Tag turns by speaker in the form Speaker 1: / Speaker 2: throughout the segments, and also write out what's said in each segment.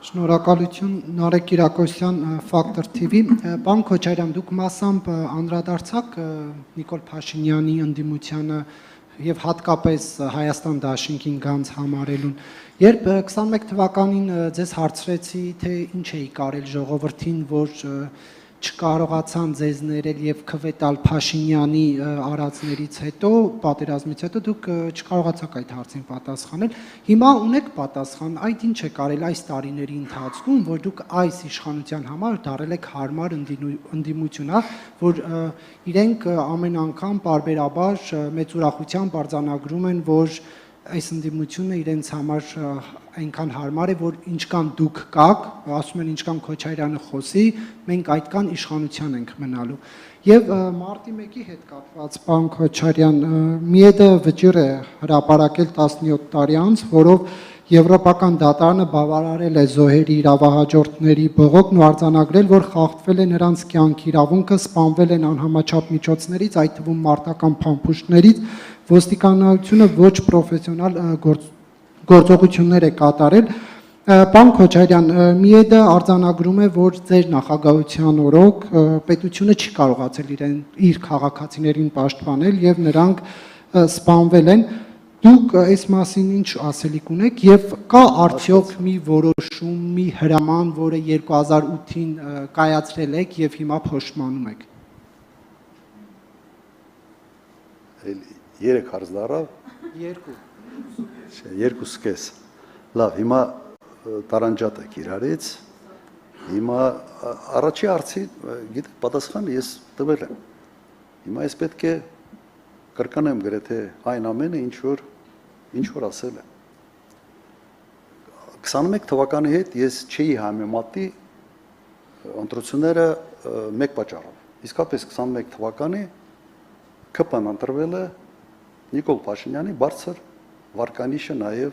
Speaker 1: Շնորհակալություն Նարեկ Կիրակոսյան Factor TV։ Պարոն Քոչարյան, դուք մասամբ անդրադարձաք Նիկոլ Փաշինյանի ընդդիմությանը եւ հատկապես Հայաստան Դաշինքին գանձ համարելուն։ Երբ 21 թվականին ձեզ հարցրեցի, թե ինչ էի կարել ժողովրդին, որ չկարողացան ձեզ ներել եւ քվետալ Փաշինյանի արածներից հետո, պատերազմից հետո դուք չկարողացաք այդ հարցին պատասխանել։ Հիմա ունեք պատասխան, այդ ինչ է կարել այս տարիների ընթացքում, որ դուք այս իշխանության համար դարել եք հարմար ընդդիմություն, որ իրենք ամեն անգամ պարբերաբար մեծ ուրախությամբ արձանագրում են, որ այս ընդդիմությունը իրենց համար այնքան հարմար է, որ ինչքան դուք կաք, ասում են ինչքան Քոչարյանը խոսի, մենք այդքան իշխանության ենք մնալու։ Եվ մարտի 1-ի հետ կապված, պարոն Քոչարյան, ՄԻԵԴ-ը վճիռ է հրապարակել 17 տարի անց, որով Եվրոպական դատարանը բավարարել է զոհերի իրավահաջորդների բողոքն ու արձանագրել, որ խախտվել է նրանց կյանքի իրավունքը, սպանվել են անհամաչափ միջոցներից, այդ թվում մարտական փամփուշտներից, ոստիկանությունը ոչ պրոֆեսիոնալ գործողություններ է կատարել։ Պարոն Քոչարյան, ՄԻԵԴ-ը արձանագրում է, որ ձեր նախագահության օրոք պետությունը չի կարողացել իր քաղաքացիներին պաշտպանել եւ նրանք սպանվել են։ Դուք այս մասին ինչ ասելիք ունեք եւ կա արդյոք մի որոշում, մի հրաման, որը 2008-ին կայացրել եք եւ հիմա փոշմանում եք։
Speaker 2: 3 հարց դարավ։ 2.5։ Լավ, հիմա տարանջատ եք իրարից։ Հիմա առաջի հարցի գիտեք պատասխանը ես տվել եմ։ Հիմա ես պետք է կրկնեմ գրեթե այն ամենը, ինչ որ ասել եմ։ 21 թվականի հետ ես չէի համեմատի ընտրությունները մեկ պատճառով։ Իսկապես 21 թվականի ԿՊ-ն ընտրվել է Նիկոլ Փաշինյանի բարձր վարկանիշը նաև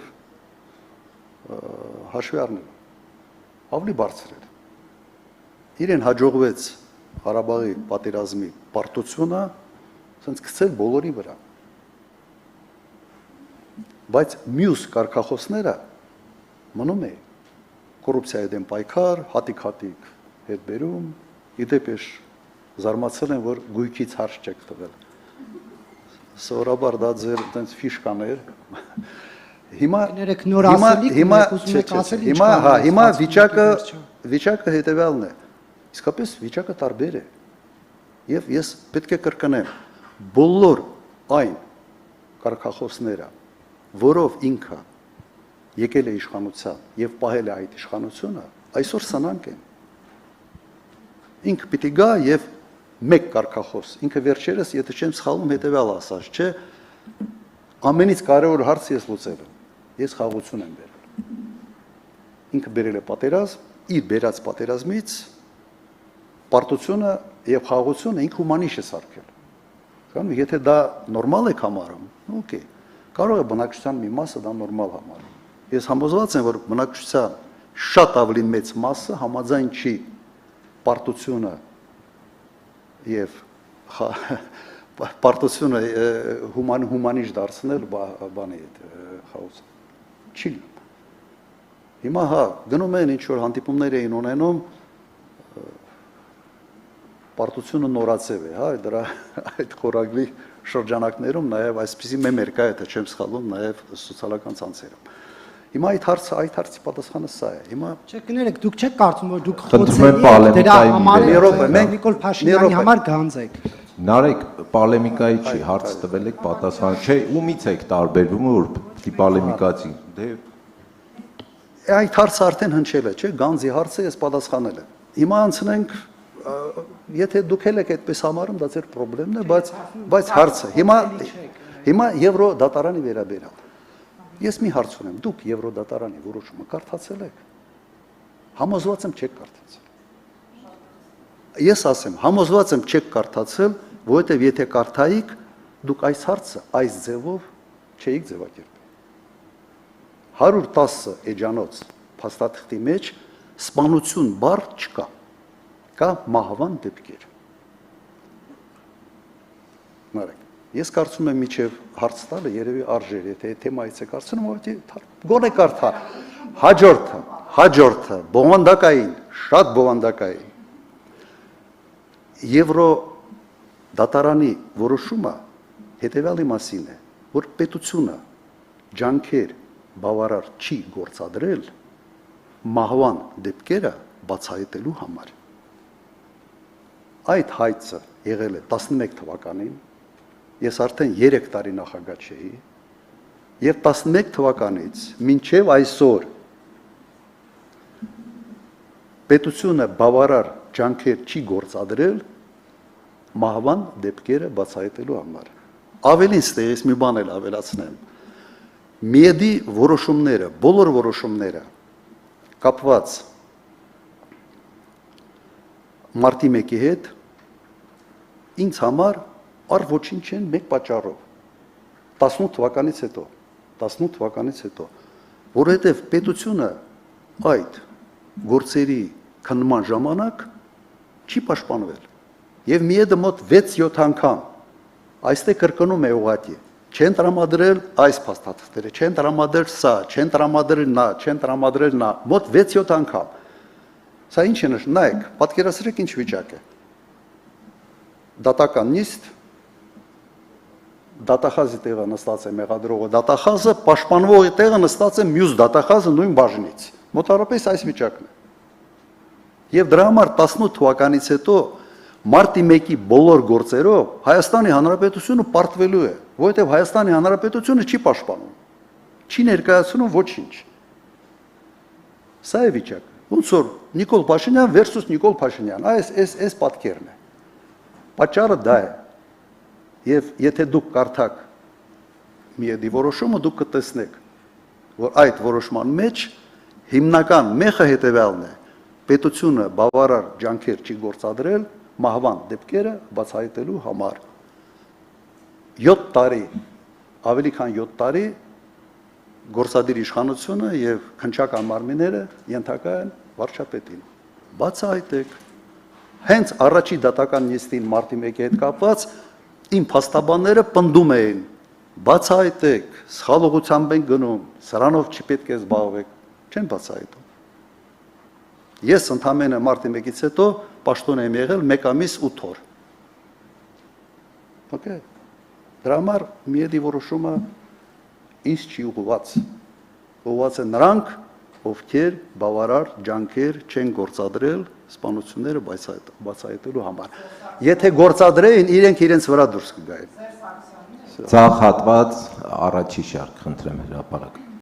Speaker 2: հաշվի առնելով։ Ավելի բարձր էր։ Իրեն հաջողվեց Ղարաբաղի պատերազմի պարտությունը ցենց գցել բոլորի վրա։ Բայց մյուս կարգախոսները մնում է կոռուպցիայի դեմ պայքար, հատիկ հետ բերում, իդեպ զարմացել են, որ գույքից հարց չեք տվել։ Սովորաբար դա ձեր այդպես ֆիշկան էր։ Հիմա վիճակը հետևյալն է։ Իսկապես վիճակը տարբեր է։ Եվ ես պետք է կրկնեմ, բոլոր այն կարգախոսները, որով ինքը եկել է իշխանության եւ պահել է այդ իշխանությունը, այսօր սնանկ են։ Ինքը պիտի գա եւ մեկ կարգախոս, ինքը վերջերս, եթե չեմ սխալվում, հետեւյալ ասած, չէ, ամենից կարևոր հարցը ես լուծել եմ։ Ես խաղաղություն եմ բերել։ Ինքը բերել է պատերազմ, իր բերած պատերազմից պարտությունը եւ խաղաղությունը ինքը հումանիշ է սարքել։ Կամ եթե դա նորմալ է համարում, օքեյ, կարող է բնակչության մի մասը դա նորմալ համարում։ Ես համոզված եմ, որ բնակչության շատ ավելի մեծ մասը համաձայն չի պարտությունը եւ պարտությունը հումանիշ դարձնել բանի հետ խաղաղություն։ Չի լինում։ Հիմա գնում են ինչ որ հանդիպումներ էին ունենում, պարտությունը նորացև է, դրա այդ խորագրի շրջանակներում նաև այսպիսի մեմեր կա, եթե չեմ սխալվում, նաև սոցիալական ցանցերում։ Հիմա այդ հարցի պատասխանը սա է։ Հիմա
Speaker 1: Չէ, կներեք, դուք չեք կարծում, որ դուք խոցելի դրա համար Նիկոլ Փաշինյանի համար գանձ եք։
Speaker 3: Նարեկ, պոլեմիկայի չի, հարց տվել եք, պատասխան, չէ, ումից եք տարբերվում, որ պիտի պոլեմիկացի։
Speaker 2: Այդ հարցը արդեն հնչել է, չէ, գանձի հարցը ես պատասխանել եմ։ Հիմա անցնենք, եթե դուք եք այդպես համարում, դա ձեր խնդիրն է, բայց հարցը հիմա Եվրոդատարանի վերաբերյալ։ Ես մի հարց ունեմ, դուք Եվրոդատարանի որոշումը կարդացել եք։ Համոզված եմ չեք կարդացել։ Ես ասեմ, համոզված եմ չեք կարդացել, որովհետև եթե կարդայիք, դուք այս հարցը այս ձևով չէիք ձևակերպել։ 110 էջանոց փաստաթղթի մեջ սպանություն բառ չկա։ Կա մահվան դեպքեր։ Նարեկ, ես կարծում եմ միջև հարց տալը երևի արժեր, եթե թեմայից է կարծում, որ գոնե կարդա։ Հաջորդը բովանդակային, շատ բովանդակային։ Եվրո դատարանի որոշումը հետևյալի մասին է, որ պետությունը ջանքեր բավարար չի գործադրել մահվան դեպքերը բացահայտելու համար։ Այդ հայցը եղել է 11 թվականին, ես արդեն 3 տարի նախագահ չէի, եւ 11 թվականից մինչև այսօր պետությունը բավարար ջանքեր չի գործադրել մահվան դեպքերը բացահայտելու համար։ Ավելին ստեղից մի բան էլ ավելացնեմ։ Միեդի որոշումները, բոլոր որոշումները կապված մարտի 1-ի հետ ինձ համար առ ոչինչ չեն մեկ պատճառով 18 թվականից հետո, որովհետև պետությունը այդ գործերի քննման ժամանակ չի պաշտպանվել եւ միեդը մոտ 6-7 անգամ այստեղ կրկնում է ուղղակի չեն տրամադրել այս փաստաթղթերը, չեն տրամադրել սա, չեն տրամադրել նա, մոտ 6-7 անգամ։ Սա ինչ է նշանակում, նայեք, պատկերացրեք ինչ վիճակ է։ Դատական նիստ, դատախազի տեղը նստած է մեղադրողը, դատախազը պաշտպանվողի տեղը նստած է մյուս դատախազը նույն բաժնից։ Մոտավորապես այս վիճակն է։ Եվ դրա համար 18 թվականից հետո մարտի 1-ի բոլոր գործերով Հայաստանի Հանրապետությունը պարտվելու է, որովհետև Հայաստանի Հանրապետությունը չի պաշտպանում, չի ներկայացնում ոչինչ։ Սա է վիճակը։ Ոնց որ Նիկոլ Փաշինյան versus Նիկոլ Փաշինյան, այս պատկերն է։ Պատճառը դա է։ Եվ եթե դուք կարդաք միեդի որոշումը, դուք կտեսնեք, որ այդ որոշման մեջ հիմնական մեխը հետևյալն է. պետությունը բավարար ջանքեր չի գործադրել մահվան դեպքերը բացահայտելու համար։ 7 տարի, ավելի քան 7 տարի գործադիր իշխանությունը եւ քննչական մարմինները ենթակա են վարչապետին։ Բացահայտեք։ Հենց առաջի դատական նիստին մարտի 1-ի հետ կապված իմ փաստաբանները պնդում էին. բացահայտեք, սխալողությամբ են գնում, սրանով չպետք է զբաղվեք, չեն բացահայտում։ Ես ընդամենը մարտի 1-ից հետո պաշտոն եմ եղել 1 ամիս 8 օր։ Okay։ Դրա համար միեդի որոշումը ինձ չի ուղղված։ Ուղղված է նրանք, ովքեր բավարար ջանքեր չեն գործադրել սպանությունները բացահայտելու համար։ Եթե գործադրեին, իրենց վրա դուրս կգային։
Speaker 3: Ցախ հատված առաջի շարք, խնդրեմ հրապարակ։